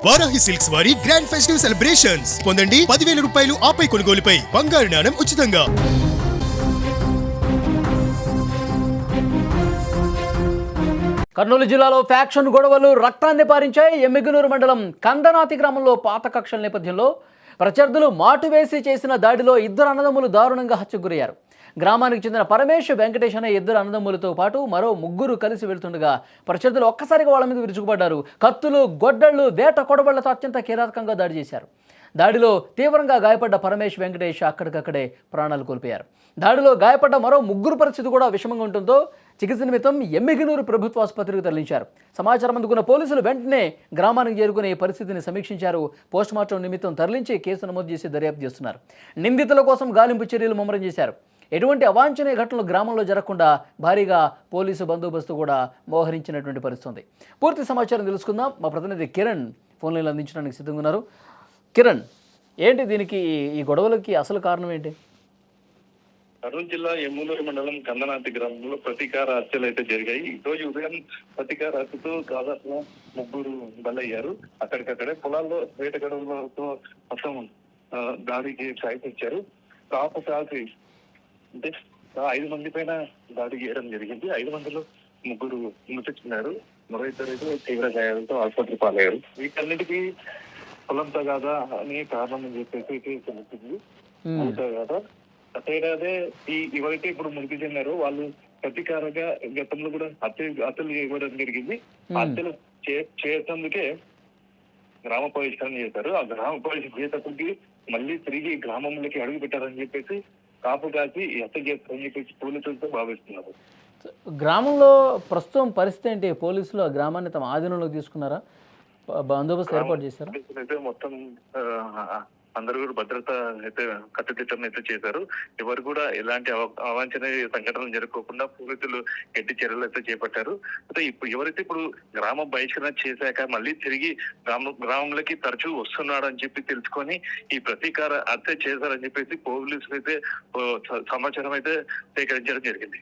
Varahi silks వారి grand festive celebrations పొందండి 10,000 రూపాయలు ఆపై కొనుగోలుపై బంగారు నాణెం ఉచితంగా. కర్నూలు జిల్లాలో ఫ్యాక్షన్ గొడవలు రక్తాన్ని పారించాయి. ఎమ్మిగనూరు మండలం కందనాతి గ్రామంలో పాత కక్షల నేపథ్యంలో ప్రత్యర్థులు మాటు వేసి చేసిన దాడిలో ఇద్దరు అన్నదమ్ములు దారుణంగా హత్యకు గురయ్యారు. గ్రామానికి చెందిన పరమేశ్, వెంకటేష్ అనే ఇద్దరు అన్నదమ్ములతో పాటు మరో ముగ్గురు కలిసి వెళ్తుండగా ప్రత్యర్థులు ఒక్కసారిగా వాళ్ళ మీద విరుచుకుపడ్డారు. కత్తులు, గొడ్డళ్లు, వేట కొడబళ్లతో అత్యంత కిరాతకంగా దాడి చేశారు. దాడిలో తీవ్రంగా గాయపడ్డ పరమేశ్, వెంకటేష్ అక్కడికక్కడే ప్రాణాలు కోల్పోయారు. దాడిలో గాయపడ్డ మరో ముగ్గురు పరిస్థితి కూడా విషమంగా ఉండటంతో చికిత్స నిమిత్తం ఎమ్మిగనూరు ప్రభుత్వ ఆసుపత్రికి తరలించారు. సమాచారం అందుకున్న పోలీసులు వెంటనే గ్రామానికి చేరుకుని పరిస్థితిని సమీక్షించారు. పోస్టుమార్టం నిమిత్తం తరలించి కేసు నమోదు చేసి దర్యాప్తు చేస్తున్నారు. నిందితుల కోసం గాలింపు చర్యలు ముమ్మరం చేశారు. ఎటువంటి అవాంఛనీయ ఘటనలు గ్రామంలో జరగకుండా భారీగా పోలీసు బందోబస్తు కూడా మోహరించినటువంటి పరిస్థితి. పూర్తి సమాచారం తెలుసుకుందాం. మా ప్రతినిధి కిరణ్ ఫోన్ లైన్లో అందించడానికి సిద్ధంగా ఉన్నారు. కిరణ్, ఏంటి దీనికి ఈ గొడవలకి అసలు కారణం ఏంటి? కర్నూలు జిల్లా ఎమ్మిగనూరు మండలం కందనాతి గ్రామంలో ప్రతీకార హత్యలు అయితే జరిగాయి. ఈ రోజు ఉదయం ప్రతీకార హత్యతో దాదాపు ముగ్గురు బలయ్యారు. అక్కడికక్కడే పొలాల్లో వేటగడవలతో మొత్తం దాడికి ప్రయత్నించారు. కాపు కాల్చి అంటే 5 మంది పైన దాడి చేయడం జరిగింది. 5 మందిలో ముగ్గురు మృతి చెందారు. మరో ఇద్దరు అయితే తీవ్ర గాయాలతో ఆసుపత్రి పాలయ్యారు. వీటన్నిటికీ పొలం తగాదా అని కారణం అని చెప్పేసి తెలుస్తుంది. తగాదా అదే ఎవరైతే ఇప్పుడు మృతి చెందారో వాళ్ళు ప్రతీకారంగా గతంలో కూడా హత్యలు ఇవ్వడం జరిగింది. హత్యలు చేసేందుకే గ్రామ బహిష్కరణ చేశారు. ఆ గ్రామ బహిష్కరణ చేసేందుకు మళ్ళీ తిరిగి గ్రామంలోకి అడుగు పెట్టారని చెప్పేసి కాపు కాసి హత్య చేస్తారని చెప్పేసి పోలీసులతో భావిస్తున్నారు. గ్రామంలో ప్రస్తుతం పరిస్థితి ఏంటి? పోలీసులు ఆ గ్రామాన్ని తమ ఆధీనంలోకి తీసుకున్నారా? బందోబస్తు ఏర్పాటు చేశారా? అయితే మొత్తం అందరూ కూడా భద్రత అయితే కట్టుదిట్టం అయితే చేశారు. ఎవరు కూడా ఎలాంటి అవాంఛనీయ సంఘటనలు జరగకుండా పోలీసులు గట్టి చర్యలు అయితే చేపట్టారు. అయితే ఎవరైతే ఇప్పుడు గ్రామ బహిష్కరణ చేశాక మళ్ళీ తిరిగి గ్రామంలోకి తరచూ వస్తున్నాడు అని చెప్పి తెలుసుకొని ఈ ప్రతీకార హత్య చేశారని చెప్పేసి పోలీసులు అయితే సమాచారం అయితే సేకరించడం జరిగింది.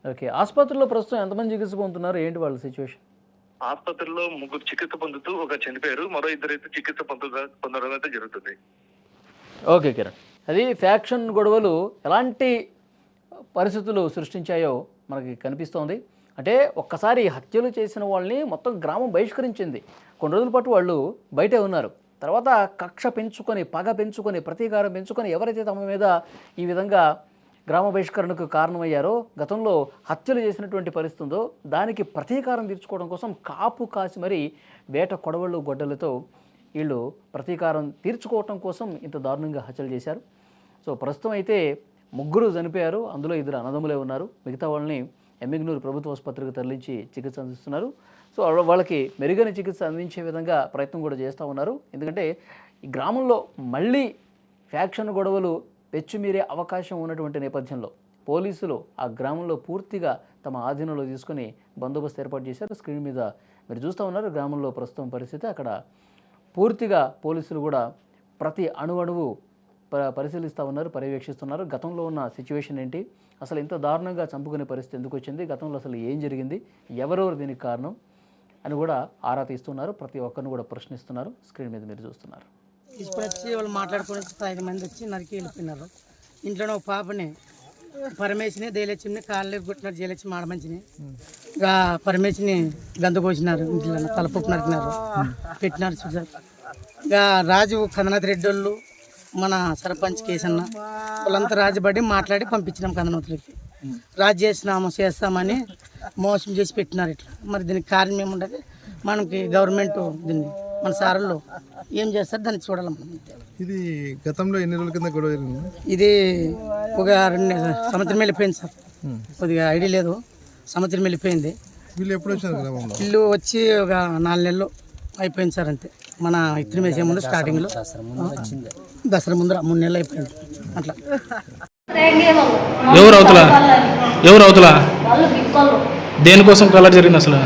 ఓకే, ఆసుపత్రిలో ప్రస్తుతం ఎంతమంది చికిత్స పొందుతున్నారు? ఏంటి వాళ్ళ సిచ్యువేషన్? ఆసుపత్రిలో ముగ్గురు చికిత్స పొందుతూ ఒక చనిపోయారు. మరో ఇద్దరు అయితే చికిత్స పొందడం అయితే జరుగుతుంది. ఓకే కిరణ్, అది ఫ్యాక్షన్ గొడవలు ఎలాంటి పరిస్థితులు సృష్టించాయో మనకి కనిపిస్తోంది. అంటే ఒక్కసారి హత్యలు చేసిన వాళ్ళని మొత్తం గ్రామం బహిష్కరించింది. కొన్ని రోజుల పాటు వాళ్ళు బయటే ఉన్నారు. తర్వాత కక్ష పెంచుకొని, పగ పెంచుకొని, ప్రతీకారం పెంచుకొని ఎవరైతే తమ మీద ఈ విధంగా గ్రామ బహిష్కరణకు కారణమయ్యారో, గతంలో హత్యలు చేసినటువంటి పరిస్థితి ఉందో దానికి ప్రతీకారం తీర్చుకోవడం కోసం కాపు కాసి మరీ వేట కొడవళ్ళు, గొడ్డలతో వీళ్ళు ప్రతీకారం తీర్చుకోవటం కోసం ఇంత దారుణంగా హత్యలు చేశారు. సో ప్రస్తుతం అయితే ముగ్గురు చనిపోయారు. అందులో ఇద్దరు అన్నదమ్ములే ఉన్నారు. మిగతా వాళ్ళని ఎమ్మిగనూరు ప్రభుత్వ ఆసుపత్రికి తరలించి చికిత్స అందిస్తున్నారు. సో వాళ్ళకి మెరుగైన చికిత్స అందించే విధంగా ప్రయత్నం కూడా చేస్తూ ఉన్నారు. ఎందుకంటే ఈ గ్రామంలో మళ్ళీ ఫ్యాక్షన్ గొడవలు పెచ్చుమీరే అవకాశం ఉన్నటువంటి నేపథ్యంలో పోలీసులు ఆ గ్రామంలో పూర్తిగా తమ ఆధీనంలో తీసుకొని బందోబస్తు ఏర్పాటు చేశారు. స్క్రీన్ మీద మీరు చూస్తూ ఉన్నారు గ్రామంలో ప్రస్తుతం పరిస్థితి. అక్కడ పూర్తిగా పోలీసులు కూడా ప్రతి అణువణువు పరిశీలిస్తూ ఉన్నారు, పర్యవేక్షిస్తున్నారు. గతంలో ఉన్న సిచ్యువేషన్ ఏంటి, అసలు ఇంత దారుణంగా చంపుకునే పరిస్థితి ఎందుకు వచ్చింది, గతంలో అసలు ఏం జరిగింది, ఎవరెవరు దీనికి కారణం అని కూడా ఆరా తీస్తున్నారు. ప్రతి ఒక్కరిని కూడా ప్రశ్నిస్తున్నారు. స్క్రీన్ మీద మీరు చూస్తున్నారు. తీసుకుని వచ్చి వాళ్ళు మాట్లాడుకుని 5 మంది వచ్చి నరికి వెళ్ళిపోయినారు. ఇంట్లో ఒక పాపని పరమేశ్ని, దేలక్ష్మిని కాళ్ళు కొట్టినారు. జయలక్ష్మి ఆడమంచిని ఇక పరమేశ్ని గంత కోసినారు. ఇంట్లో తలపప్పు నరికినారు, పెట్టినారు. చూసారు ఇక రాజు, కందనాథ్ రెడ్డి వాళ్ళు, మన సర్పంచ్ కేసన్న వాళ్ళంతా రాజుబడి మాట్లాడి పంపించినాం కందనాథులకి. రాజు చేస్తామని మోసం చేసి పెట్టినారు. ఇట్లా మరి దీనికి కారణం ఏముండదు. మనకి గవర్నమెంట్ దీన్ని మన సార్లు ఏం చేస్తారు దాన్ని చూడాలి మనం. ఇది గతంలో ఎన్ని రోజుల కింద గొడవ జరిగింది? ఇది ఒక 2 సంవత్సరం వెళ్ళిపోయింది సార్. కొద్దిగా ఐడియా లేదు. సంవత్సరం వెళ్ళిపోయింది. వీళ్ళు ఎప్పుడు వచ్చారు గ్రామంలో? ఇల్లు వచ్చి ఒక 4 నెలలు అయిపోయింది సార్. అంతే మన ఇతని వేసే ముందు స్టార్టింగ్లో దసరా ముందు 3 నెలలు అయిపోయింది అట్లా. ఎవరు అవుతలా దేనికోసం కలర్ జరిగింది అసలు?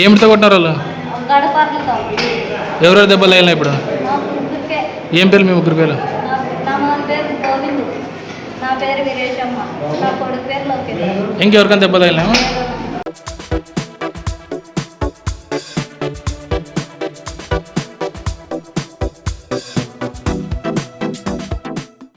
ఏమిటితో కొట్టినారు వాళ్ళు? ఎవరెవరు దెబ్బలు అయ్యాలి ఇప్పుడు? ఏం పేరు మీ ముగ్గురు పేరు? నా పేరు వీరేశమ్మ, నా కొడుకు పేరు లోకేష్. ఇంకెవరికైనా దెబ్బలు తగిలినాయా?